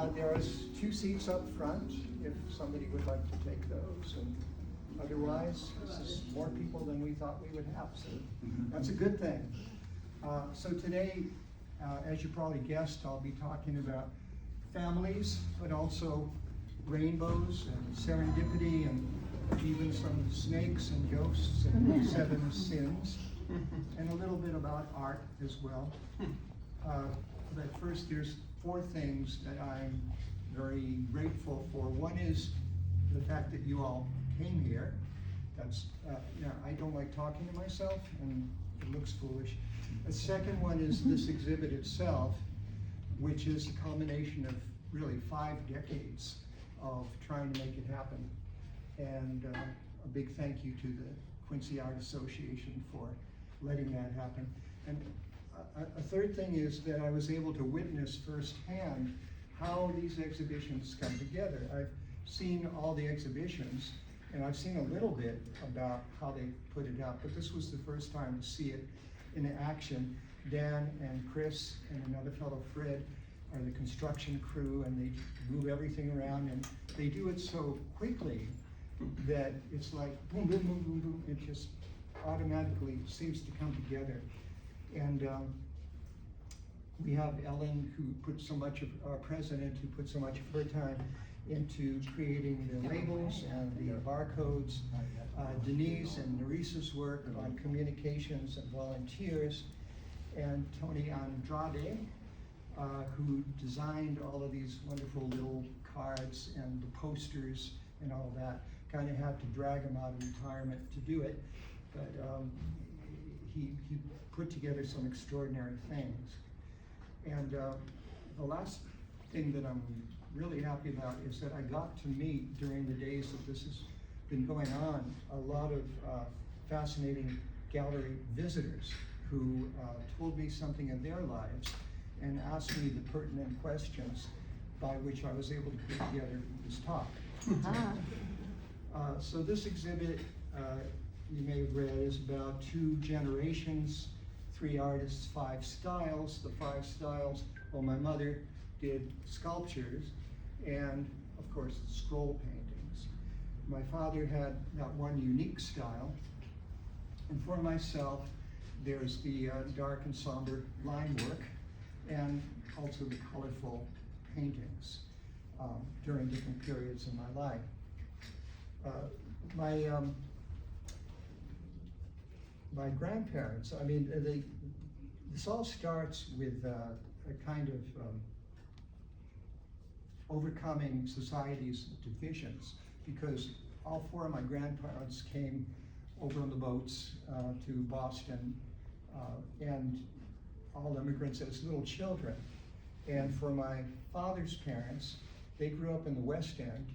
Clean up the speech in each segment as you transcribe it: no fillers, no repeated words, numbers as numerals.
There's 2 seats up front if somebody would like to take those, and otherwise, this is more people than we thought we would have, so that's a good thing. So today, as you probably guessed, I'll be talking about families, but also rainbows and serendipity and even some snakes and ghosts and 7 sins, and a little bit about art as well. But first, there's 4 things that I'm very grateful for. One is the fact that you all came here. That's, I don't like talking to myself, and it looks foolish. The second one is this exhibit itself, which is a combination of really 5 decades of trying to make it happen. And a big thank you to the Quincy Art Association for letting that happen. And a third thing is that I was able to witness firsthand how these exhibitions come together. I've seen all the exhibitions, and I've seen a little bit about how they put it out, but this was the first time to see it in action. Dan and Chris and another fellow, Fred, are the construction crew, and they move everything around, and they do it so quickly that it's like boom, boom, boom, boom, boom. It just automatically seems to come together. And we have Ellen, who put so much of, our president, who put so much of her time into creating the labels and the barcodes. Denise and Neresa's work on communications and volunteers. And Tony Andrade, who designed all of these wonderful little cards and the posters and all that. Kind of had to drag him out of retirement to do it, but he put together some extraordinary things. And the last thing that I'm really happy about is that I got to meet, during the days that this has been going on, a lot of fascinating gallery visitors who told me something in their lives and asked me the pertinent questions by which I was able to put together this talk. So this exhibit, you may have read, is about 2 generations, 3 artists, 5 styles. The 5 styles, well, my mother did sculptures and, of course, scroll paintings. My father had that one unique style. And for myself, there's the dark and somber line work, and also the colorful paintings during different periods in my life. My grandparents, I mean, this all starts with a kind of overcoming society's divisions, because all 4 of my grandparents came over on the boats to Boston, and all immigrants as little children. And for my father's parents, they grew up in the West End,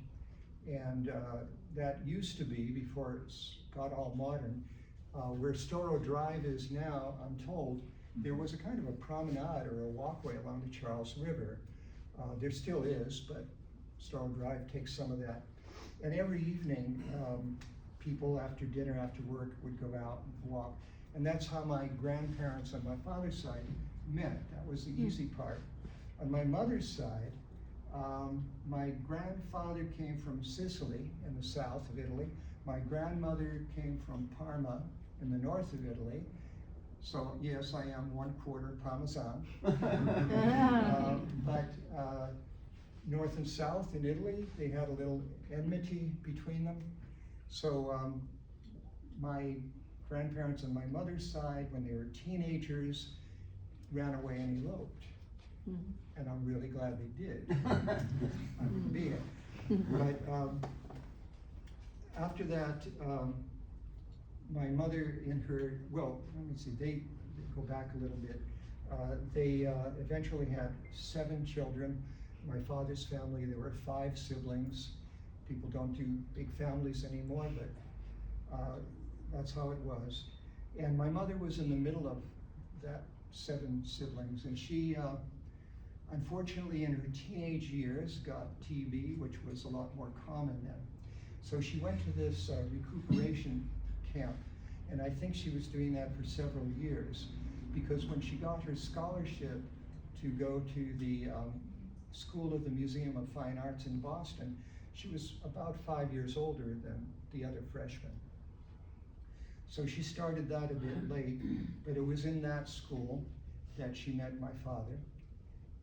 and that used to be, before it got all modern, where Storrow Drive is now, I'm told, there was a kind of a promenade or a walkway along the Charles River. There still is, but Storrow Drive takes some of that. And every evening, people after dinner, after work, would go out and walk. And that's how my grandparents on my father's side met. That was the easy part. On my mother's side, my grandfather came from Sicily in the south of Italy. My grandmother came from Parma in the north of Italy. So yes, I am 1/4 Parmesan. But north and south in Italy, they had a little enmity between them. So my grandparents on my mother's side, when they were teenagers, ran away and eloped. And I'm really glad they did. I wouldn't be here. But after that, my mother in her, well, let me see, they go back a little bit. They eventually had 7 children. My father's family, there were 5 siblings. People don't do big families anymore, but that's how it was. And my mother was in the middle of that 7 siblings, and she, unfortunately, in her teenage years, got TB, which was a lot more common then. So she went to this recuperation camp, and I think she was doing that for several years, because when she got her scholarship to go to the School of the Museum of Fine Arts in Boston. She was about 5 years older than the other freshmen. So she started that a bit late, but it was in that school that she met my father.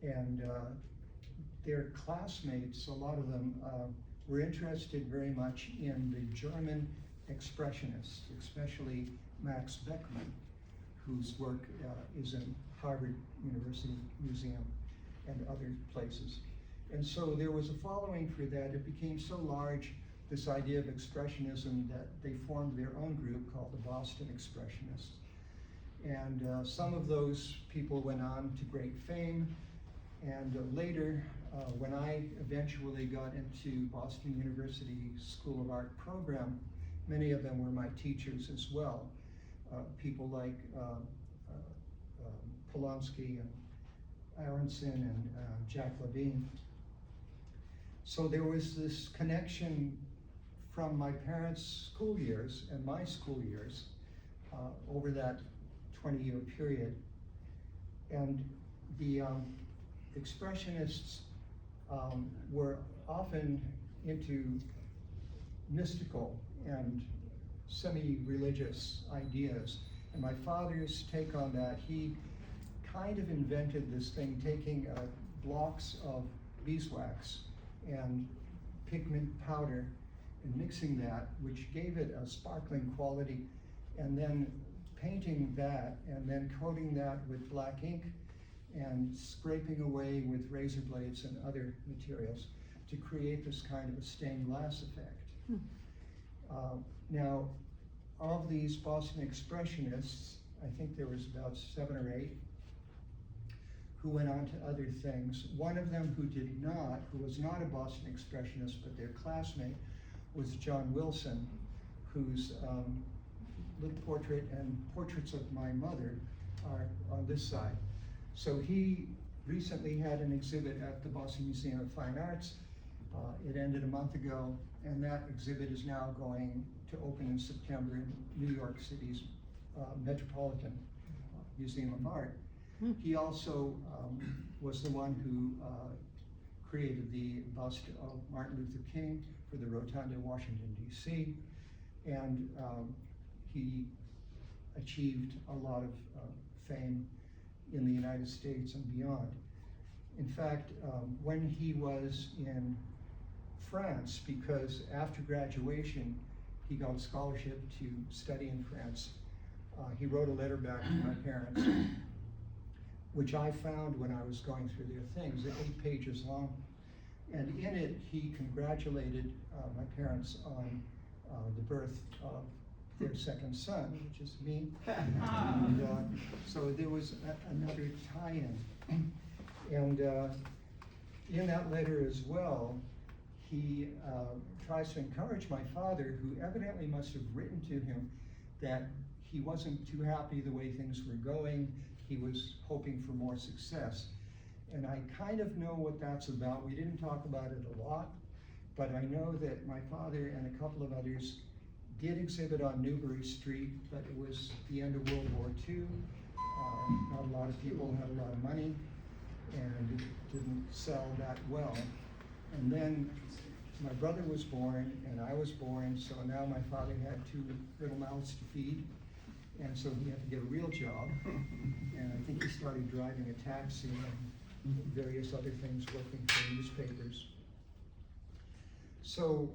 And their classmates, a lot of them, were interested very much in the German expressionists, especially Max Beckmann, whose work is in Harvard University Museum and other places. And so there was a following for that. It became so large, this idea of expressionism, that they formed their own group called the Boston Expressionists. And some of those people went on to great fame. And later, when I eventually got into Boston University School of Art program, many of them were my teachers as well. People like Polanski and Aronson and Jack Levine. So there was this connection from my parents' school years and my school years over that 20-year period. And the expressionists were often into mystical and semi-religious ideas. And my father's take on that, he kind of invented this thing, taking blocks of beeswax and pigment powder and mixing that, which gave it a sparkling quality, and then painting that and then coating that with black ink and scraping away with razor blades and other materials to create this kind of a stained glass effect. Now, of these Boston Expressionists, I think there was about 7 or 8 who went on to other things. One of them who was not a Boston Expressionist, but their classmate, was John Wilson, whose little portrait and portraits of my mother are on this side. So he recently had an exhibit at the Boston Museum of Fine Arts. It ended a month ago, and that exhibit is now going to open in September in New York City's Metropolitan Museum of Art. He also was the one who created the bust of Martin Luther King for the Rotunda, Washington, D.C., and he achieved a lot of fame in the United States and beyond. In fact, when he was in France, because after graduation he got a scholarship to study in France, he wrote a letter back to my parents, which I found when I was going through their things, 8 pages long. And in it, he congratulated my parents on the birth of their second son, which is me. And so there was another tie-in. And in that letter as well, he tries to encourage my father, who evidently must have written to him that he wasn't too happy the way things were going. He was hoping for more success. And I kind of know what that's about. We didn't talk about it a lot, but I know that my father and a couple of others did exhibit on Newbury Street, but it was the end of World War II. Not a lot of people had a lot of money, and it didn't sell that well. And then my brother was born, and I was born, so now my father had 2 little mouths to feed, and so he had to get a real job. And I think he started driving a taxi and various other things, working for newspapers. So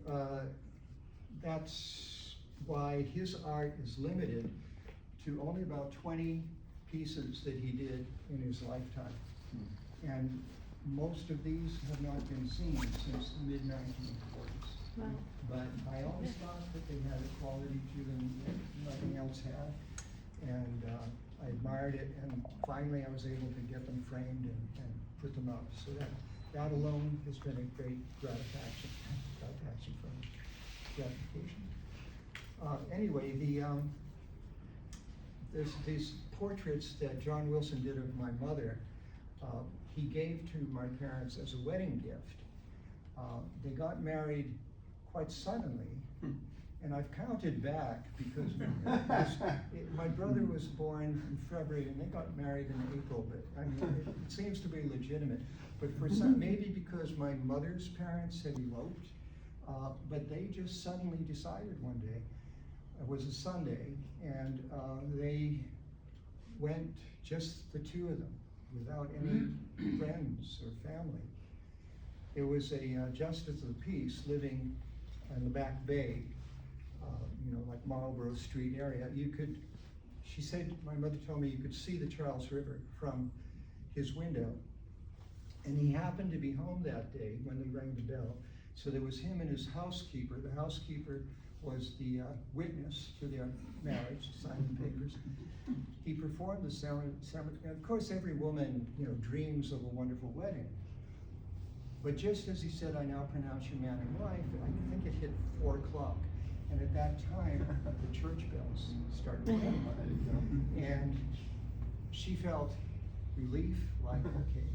that's why his art is limited to only about 20 pieces that he did in his lifetime. And most of these have not been seen since the mid-1940s. Wow. But I always thought that they had a quality to them that nothing else had. And I admired it, and finally I was able to get them framed and put them up. So that alone has been a great gratification for me. Gratification. Anyway, there's these portraits that John Wilson did of my mother. He gave to my parents as a wedding gift. They got married quite suddenly, And I've counted back because my brother was born in February and they got married in April, but I mean, it seems to be legitimate. But for some, maybe because my mother's parents had eloped, but they just suddenly decided one day, it was a Sunday, and they went, just the two of them, without any friends or family. It was a justice of the peace living in the Back Bay, like Marlborough Street area. She said, my mother told me you could see the Charles River from his window. And he happened to be home that day when they rang the bell. So there was him and his housekeeper. The housekeeper was the witness to their marriage, signed the papers. He performed the ceremony. Of course, every woman, dreams of a wonderful wedding. But just as he said, I now pronounce you man and wife, I think it hit 4 o'clock. And at that time, the church bells started ringing. And she felt relief, like, okay,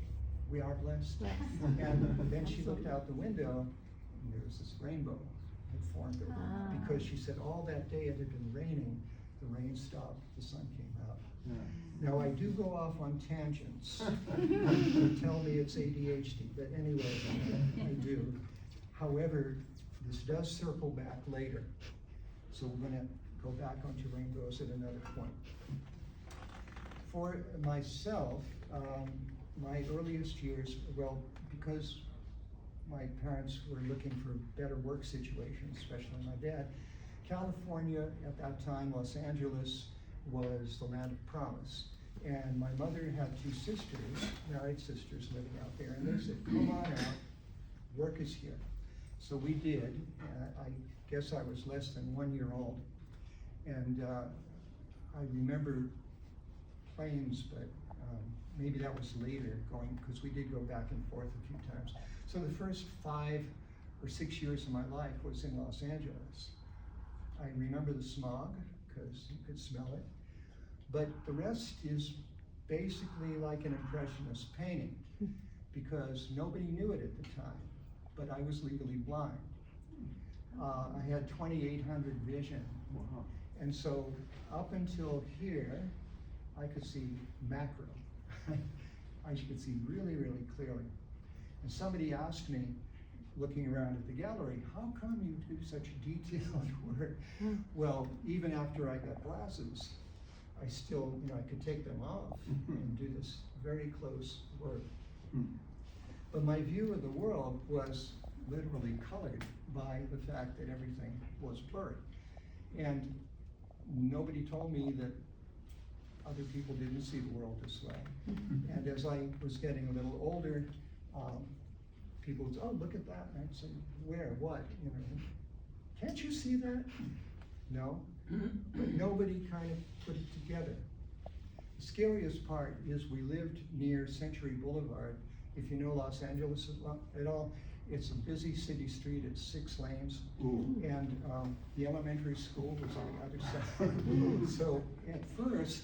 we are blessed. And then she looked out the window, and there was this rainbow that formed over it. Because she said all that day it had been raining, the rain stopped, the sun came out. Now I do go off on tangents. They tell me it's ADHD, but anyway, I do. However, this does circle back later. So we're gonna go back onto rainbows at another point. For myself, my earliest years, well, because my parents were looking for better work situations, especially my dad, California at that time, Los Angeles, was the land of promise. And my mother had 2 sisters, married sisters living out there, and they said, come on out, work is here. So we did. I guess I was less than 1 year old. And I remember planes, but maybe that was later going, because we did go back and forth a few times. So the first 5 or 6 years of my life was in Los Angeles. I remember the smog, because you could smell it. But the rest is basically like an impressionist painting, because nobody knew it at the time, but I was legally blind. I had 2800 vision. Wow. And so up until here, I could see macro. I could see really, really clearly. And somebody asked me, looking around at the gallery, how come you do such detailed work? Well, even after I got glasses, I still, I could take them off and do this very close work. But my view of the world was literally colored by the fact that everything was blurry. And nobody told me that other people didn't see the world this way. And as I was getting a little older, people would say, oh, look at that. And I'd say, where, what? Can't you see that? No, but nobody kind of put it together. The scariest part is we lived near Century Boulevard. If you know Los Angeles at all, it's a busy city street, it's 6 lanes. Ooh. And the elementary school was on the other side. So at first,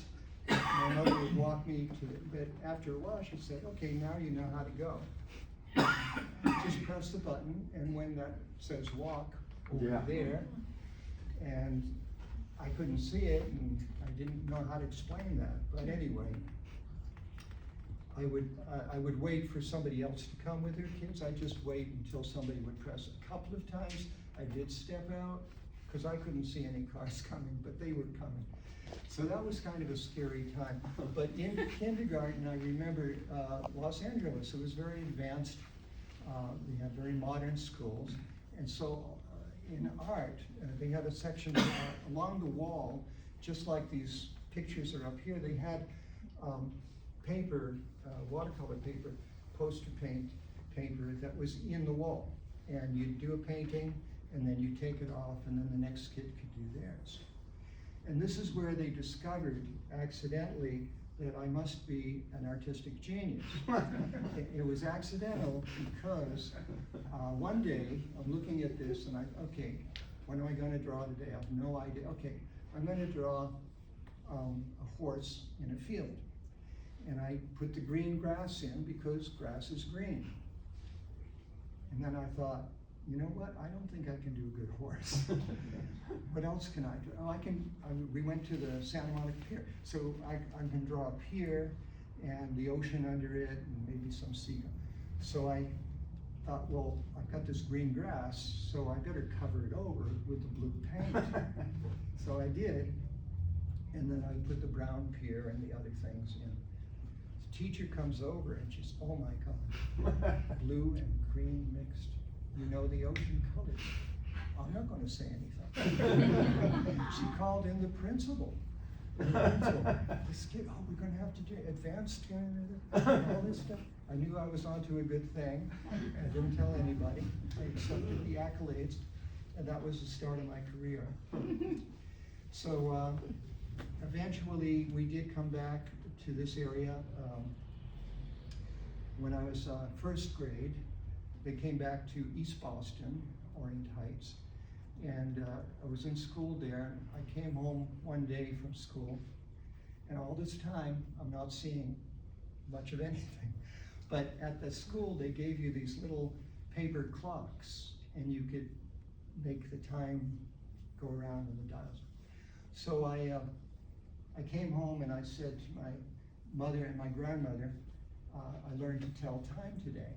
my mother would walk me to it, but after a while she said, okay, now you know how to go. Just press the button, and when that says walk over there, and I couldn't see it, and I didn't know how to explain that, but anyway, I would wait for somebody else to come with their kids. I'd just wait until somebody would press. A couple of times I did step out, because I couldn't see any cars coming, but they were coming. So that was kind of a scary time. But in kindergarten, I remember Los Angeles, it was very advanced. We had very modern schools. And so in art, they had a section along the wall, just like these pictures are up here, they had paper, watercolor paper, poster paper that was in the wall. And you'd do a painting, and then you take it off, and then the next kid could do theirs. And this is where they discovered, accidentally, that I must be an artistic genius. It was accidental because one day I'm looking at this and okay, what am I going to draw today? I have no idea. Okay, I'm going to draw a horse in a field. And I put the green grass in because grass is green. And then I thought, you know what, I don't think I can do a good horse. What else can I do? Oh, we went to the Santa Monica Pier. So I can draw a pier and the ocean under it and maybe some sea. So I thought, well, I've got this green grass, so I better cover it over with the blue paint. So I did, and then I put the brown pier and the other things in. The teacher comes over and she's, oh my God, blue and green mixed. You know the ocean colors. I'm not going to say anything. She called in the principal. This kid, oh, we're going to have to do advanced and all this stuff. I knew I was onto a good thing. I didn't tell anybody. I accepted the accolades, and that was the start of my career. So eventually, we did come back to this area. When I was first grade, they came back to East Boston, Orient Heights, and I was in school there. I came home one day from school, and all this time, I'm not seeing much of anything. But at the school, they gave you these little paper clocks, and you could make the time go around in the dials. So I came home and I said to my mother and my grandmother, I learned to tell time today.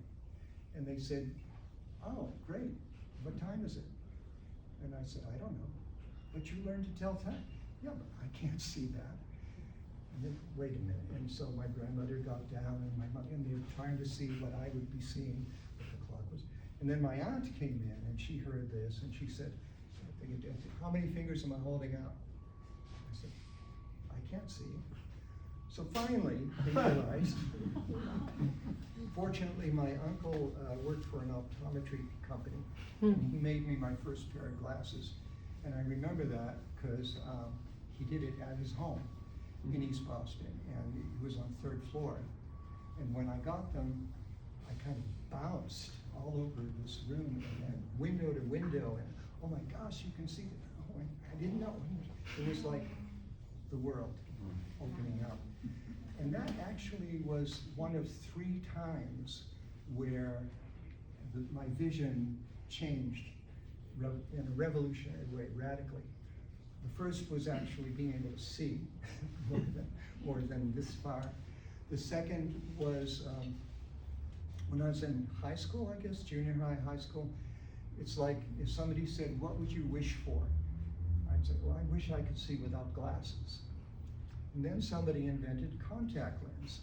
And they said, oh, great, what time is it? And I said, I don't know, but you learned to tell time. Yeah, but I can't see that. And then, wait a minute. And so my grandmother got down and and they were trying to see what I would be seeing, what the clock was. And then my aunt came in and she heard this and she said, how many fingers am I holding out? I said, I can't see. So finally, they realized. Fortunately, my uncle worked for an optometry company, and he made me my first pair of glasses. And I remember that because he did it at his home in East Boston, and he was on the 3rd floor. And when I got them, I kind of bounced all over this room, and window to window, and oh my gosh, you can see it. Oh, I didn't know. It was like the world opening up. And that actually was one of 3 times where my vision changed in a revolutionary way, radically. The first was actually being able to see more than this far. The second was when I was in high school, I guess, junior high school. It's like if somebody said, what would you wish for? I'd say, well, I wish I could see without glasses. And then somebody invented contact lens,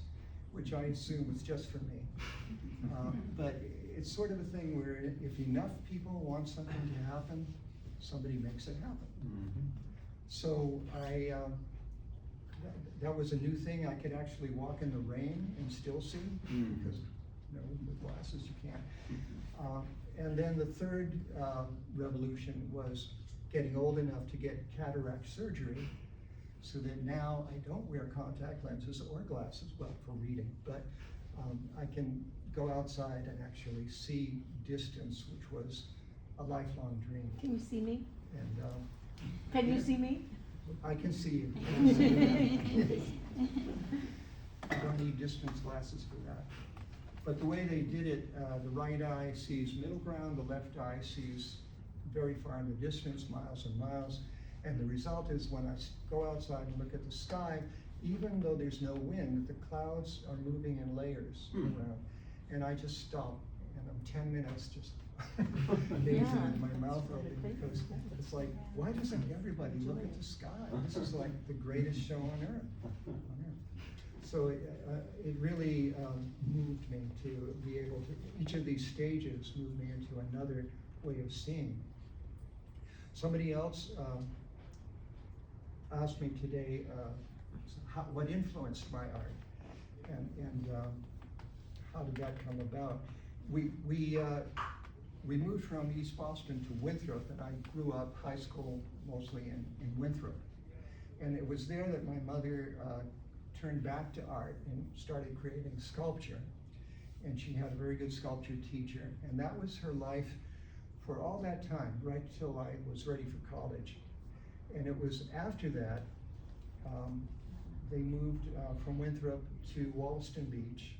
which I assume was just for me. But it's sort of a thing where if enough people want something to happen, somebody makes it happen. Mm-hmm. So that was a new thing. I could actually walk in the rain and still see, because with glasses you can't. And then the third revolution was getting old enough to get cataract surgery, so that now I don't wear contact lenses or glasses, well, for reading, but I can go outside and actually see distance, which was a lifelong dream. Can you see me? And can you see me? I can see you. I don't need distance glasses for that. But the way they did it, the right eye sees middle ground, the left eye sees very far in the distance, miles and miles. And the result is when I go outside and look at the sky, even though there's no wind, the clouds are moving in layers around. And I just stop, and I'm 10 minutes just gazing with my mouth open, because it's like, why doesn't everybody look at the sky? This is like the greatest show on earth. So it really moved me to be able to, each of these stages moved me into another way of seeing. Somebody else asked me today what influenced my art, and how did that come about? We moved from East Boston to Winthrop, and I grew up high school mostly in Winthrop. And it was there that my mother turned back to art and started creating sculpture. And she had a very good sculpture teacher, and that was her life for all that time, right till I was ready for college. And it was after that, they moved from Winthrop to Wollaston Beach.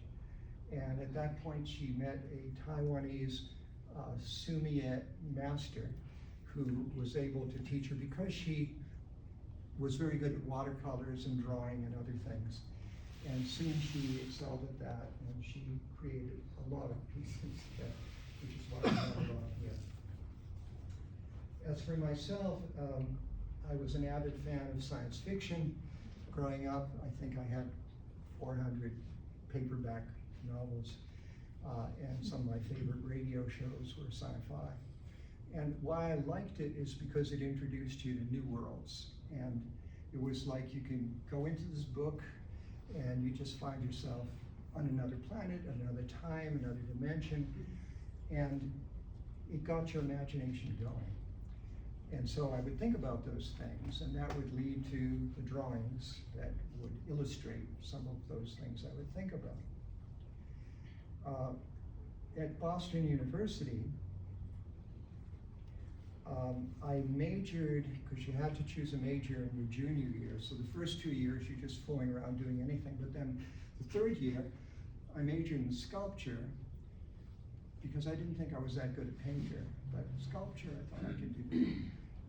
And at that point, she met a Taiwanese Sumiette master who was able to teach her because she was very good at watercolors and drawing and other things. And soon she excelled at that, and she created a lot of pieces, which is what I have on here. As for myself, I was an avid fan of science fiction. Growing up, I think I had 400 paperback novels, and some of my favorite radio shows were sci-fi. And why I liked it is because it introduced you to new worlds. And it was like you can go into this book and you just find yourself on another planet, another time, another dimension, and it got your imagination going. And so I would think about those things, and that would lead to the drawings that would illustrate some of those things I would think about. At Boston University, I majored, because you had to choose a major in your junior year, so the first 2 years you're just fooling around doing anything, but then the third year, I majored in sculpture, because I didn't think I was that good at painter, but sculpture I thought I could do.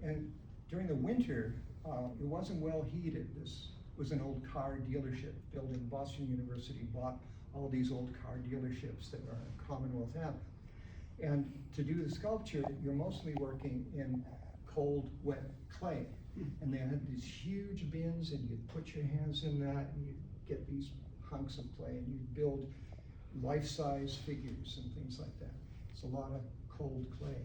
And during the winter, it wasn't well heated. This was an old car dealership building. Boston University bought all these old car dealerships that are Commonwealth Ave. And to do the sculpture, you're mostly working in cold, wet clay. And they had these huge bins, and you'd put your hands in that, and you'd get these hunks of clay, and you'd build life-size figures and things like that. It's a lot of cold clay.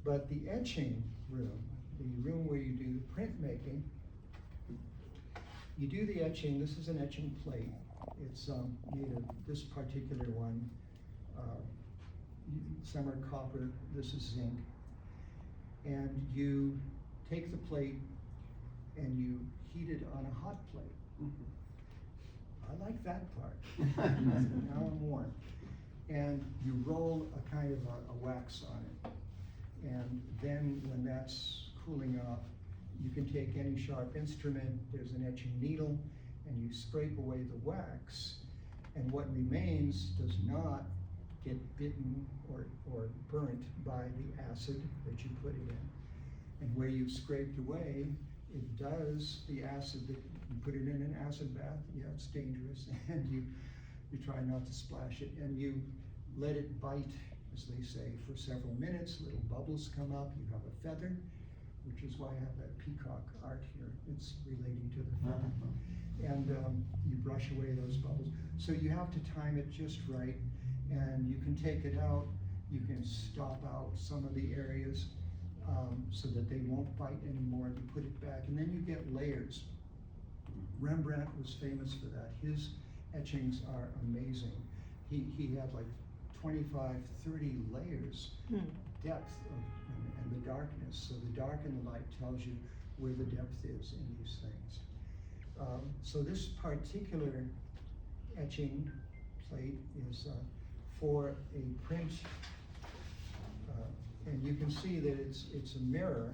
But the etching room, the room where you do the printmaking, you do the etching. This is an etching plate. It's made of this particular one. Some are copper, this is zinc. And you take the plate and you heat it on a hot plate. I like that part. Now I'm warm. And you roll a kind of a wax on it. And then when that's cooling off, you can take any sharp instrument, there's an etching needle, and you scrape away the wax, and what remains does not get bitten or burnt by the acid that you put it in. And where you've scraped away, it does, the acid, that you put it in an acid bath, yeah, it's dangerous, and you try not to splash it, and you let it bite, as they say, for several minutes. Little bubbles come up, you have a feather, which is why I have that peacock art here. It's relating to the feather. And you brush away those bubbles. So you have to time it just right, and you can take it out, you can stop out some of the areas so that they won't bite anymore, and you put it back, and then you get layers. Rembrandt was famous for that. His etchings are amazing. He had like 25, 30 layers, depth and the darkness. So the dark and the light tells you where the depth is in these things. So this particular etching plate is for a print, and you can see that it's a mirror.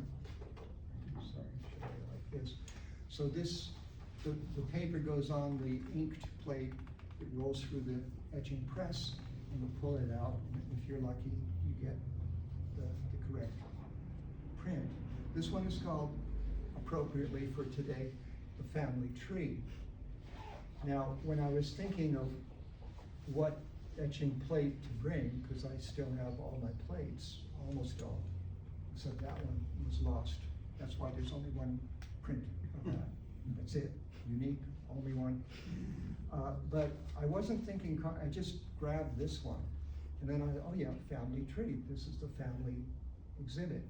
Sorry, show you like this. So this, the paper goes on the inked plate, it rolls through the etching press, and you pull it out, and if you're lucky, you get the correct print. This one is called, appropriately for today, the family tree. Now, when I was thinking of what etching plate to bring, because I still have all my plates, almost all, except that one was lost. That's why there's only one print of that. That's it, unique, only one. But I wasn't thinking, I just grabbed this one. And then oh yeah, family tree, this is the family exhibit.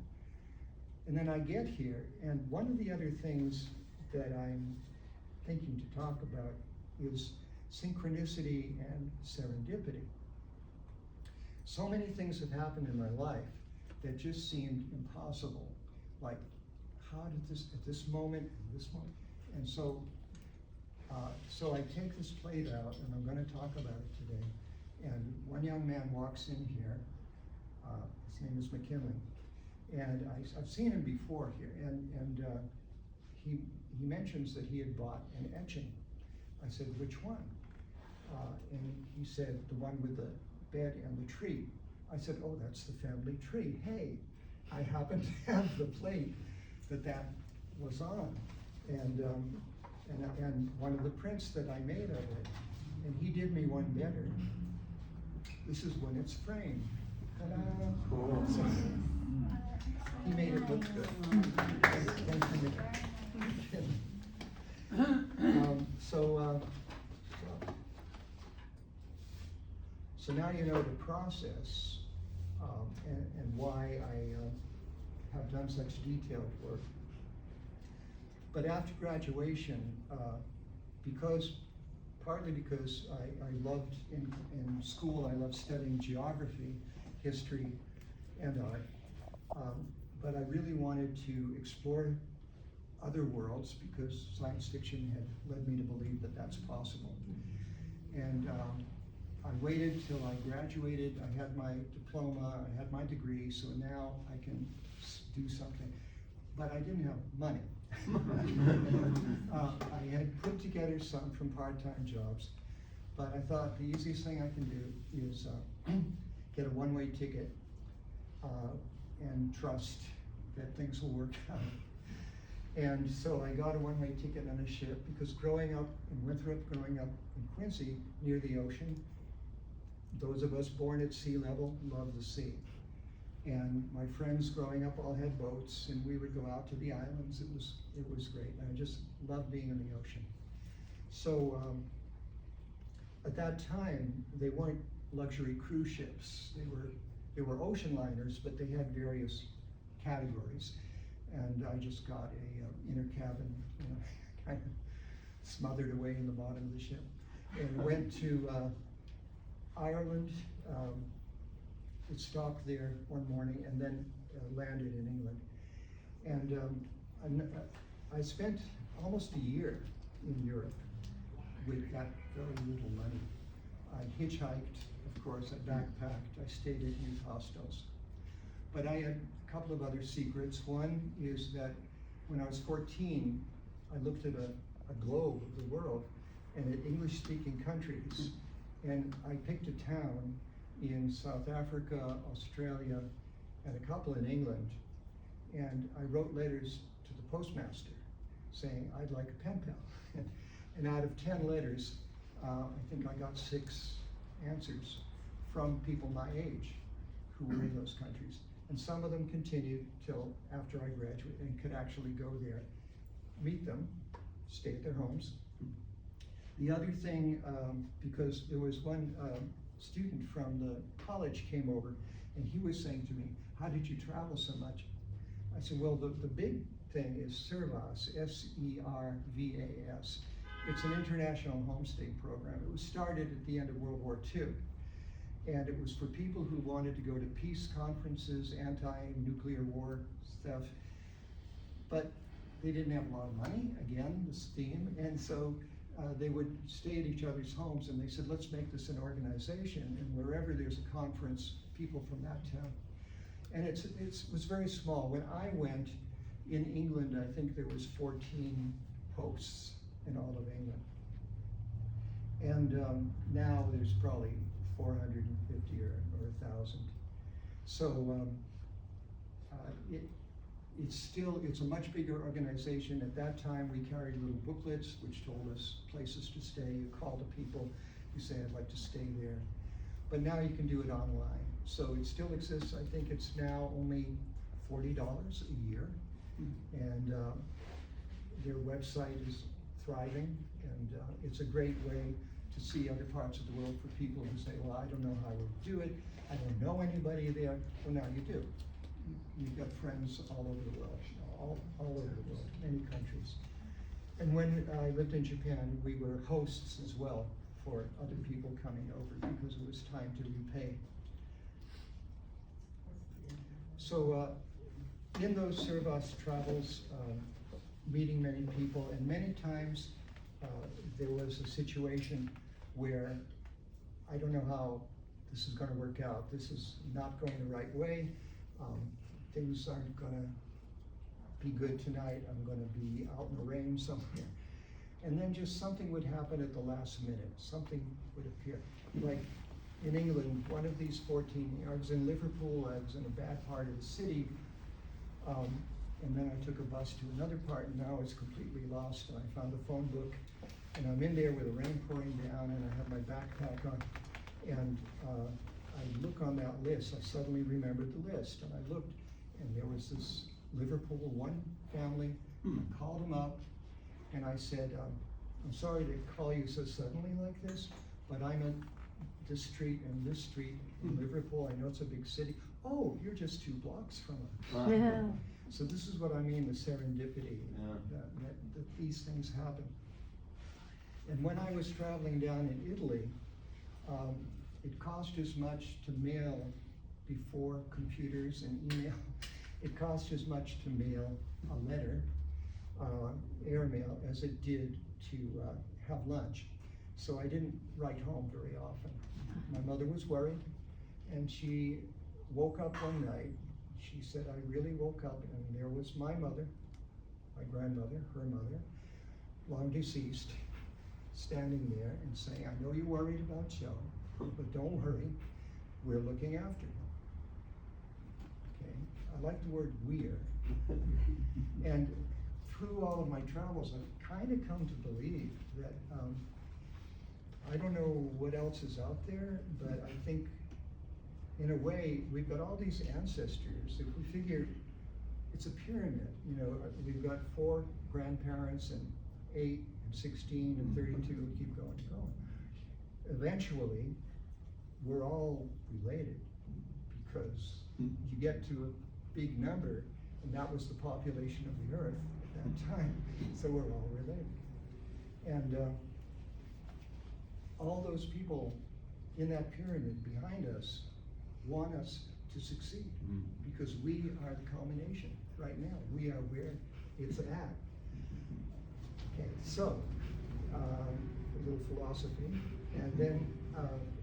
And then I get here, and one of the other things that I'm thinking to talk about is synchronicity and serendipity. So many things have happened in my life that just seemed impossible. Like, how did this, at this moment, and so I take this plate out, and I'm going to talk about it today. And one young man walks in here. His name is McKinley, and I've seen him before here. And he mentions that he had bought an etching. I said, which one? And he said, the one with the bed and the tree. I said, oh, that's the family tree. Hey, I happen to have the plate that was on, and one of the prints that I made of it. And he did me one better. This is when it's framed. Ta-da! Cool. So, he made it look good. So now you know the process and why I have done such detailed work. But after graduation, partly because I loved in school, I loved studying geography, history, and art. But I really wanted to explore other worlds because science fiction had led me to believe that that's possible. And I waited till I graduated, I had my diploma, I had my degree, so now I can do something. But I didn't have money. I had put together some from part-time jobs, but I thought the easiest thing I can do is get a one-way ticket and trust that things will work out. And so I got a one-way ticket on a ship because growing up in Winthrop, growing up in Quincy, near the ocean, those of us born at sea level love the sea. And my friends growing up all had boats, and we would go out to the islands. It was great. I just loved being in the ocean. So at that time, they weren't luxury cruise ships. They were ocean liners, but they had various categories. And I just got a inner cabin, kind of smothered away in the bottom of the ship, and went to Ireland. It stopped there one morning and then landed in England. And I spent almost a year in Europe with that very little money. I hitchhiked, of course, I backpacked, I stayed at youth hostels. But I had a couple of other secrets. One is that when I was 14, I looked at a globe of the world and at English-speaking countries, and I picked a town in South Africa, Australia, and a couple in England. And I wrote letters to the postmaster saying, I'd like a pen pal. And out of 10 letters, I think I got 6 answers from people my age who were in those countries. And some of them continued till after I graduated and could actually go there, meet them, stay at their homes. The other thing, because there was one student from the college came over and he was saying to me, how did you travel so much? I said, well, the big thing is Servas, S-E-R-V-A-S. It's an international homestay program. It was started at the end of World War II. And it was for people who wanted to go to peace conferences, anti-nuclear war stuff. But they didn't have a lot of money, again, this theme. And so they would stay at each other's homes, and they said, let's make this an organization, and wherever there's a conference, people from that town. And it was very small. When I went in England, I think there was 14 hosts in all of England. And now there's probably 450 or 1,000. So it's a much bigger organization. At that time, we carried little booklets which told us places to stay. You call the people, you say, I'd like to stay there. But now you can do it online. So it still exists. I think it's now only $40 a year. And their website is thriving, and it's a great way to see other parts of the world for people who say, well, I don't know how to do it. I don't know anybody there. Well, now you do. You've got friends all over the world, all over the world, many countries. And when I lived in Japan, we were hosts as well for other people coming over because it was time to repay. So in those Servas travels, meeting many people, and many times there was a situation where I don't know how this is going to work out. This is not going the right way. Things aren't going to be good tonight. I'm going to be out in the rain somewhere. And then just something would happen at the last minute. Something would appear. Like in England, one of these 14, I was in Liverpool, I was in a bad part of the city, and then I took a bus to another part, and now it's completely lost. And I found a phone book, and I'm in there with the rain pouring down, and I have my backpack on, and I look on that list. I suddenly remembered the list, and I looked, and there was this Liverpool one family. I called them up, and I said, I'm sorry to call you so suddenly like this, but I'm at this street and this street in Liverpool. I know it's a big city. Oh, you're just 2 blocks from us. Yeah. So this is what I mean, the serendipity, that these things happen. And when I was traveling down in Italy, it cost as much to mail before computers and email. It cost as much to mail a letter, airmail, as it did to have lunch. So I didn't write home very often. My mother was worried, and she woke up one night. She said, I really woke up, and there was my mother, my grandmother, her mother, long deceased, standing there and saying, I know you're worried about Joe, but don't worry, we're looking after him. Okay, I like the word we're. And through all of my travels, I've kind of come to believe that, I don't know what else is out there, but I think in a way, we've got all these ancestors. If we figure it's a pyramid, you know, we've got 4 grandparents and 8 and 16 and 32, keep going and going. Eventually, we're all related because you get to a big number, and that was the population of the earth at that time, so we're all related. And all those people in that pyramid behind us want us to succeed because we are the culmination right now. We are where it's at. Okay, so a little philosophy. And then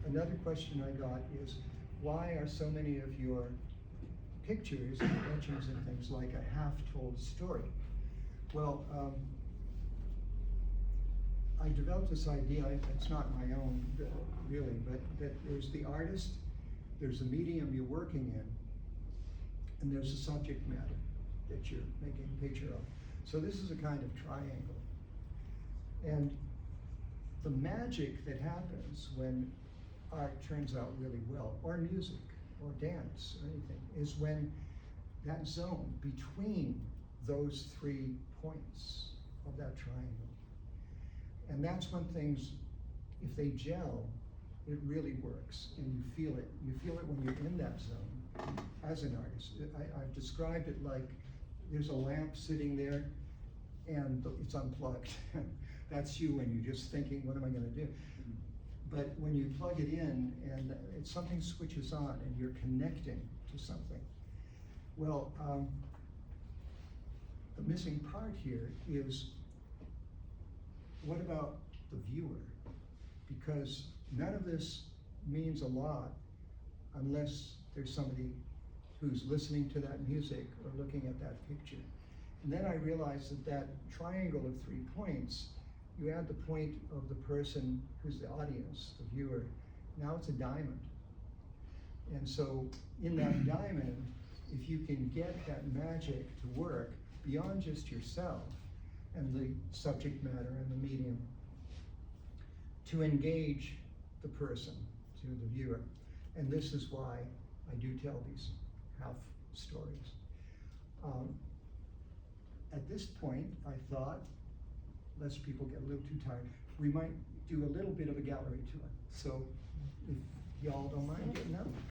another question I got is, why are so many of your pictures and etchings and things like a half-told story? Well, I developed this idea, it's not my own really, but that there's the artist, there's the medium you're working in, and there's the subject matter that you're making a picture of. So this is a kind of triangle. And the magic that happens when art turns out really well, or music, or dance, or anything, is when that zone between those 3 points of that triangle. And that's when things, if they gel, it really works, and you feel it. You feel it when you're in that zone as an artist. I've described it like there's a lamp sitting there, and it's unplugged. That's you, and you're just thinking, what am I gonna do? But when you plug it in, and something switches on, and you're connecting to something. Well, the missing part here is, what about the viewer? Because none of this means a lot unless there's somebody who's listening to that music or looking at that picture. And then I realized that that triangle of 3 points, you add the point of the person who's the audience, the viewer, now it's a diamond. And so in that diamond, if you can get that magic to work beyond just yourself and the subject matter and the medium, to engage the person, to the viewer. And this is why I do tell these half stories. At this point, I thought, lest people get a little too tired, we might do a little bit of a gallery tour. So if y'all don't mind getting up.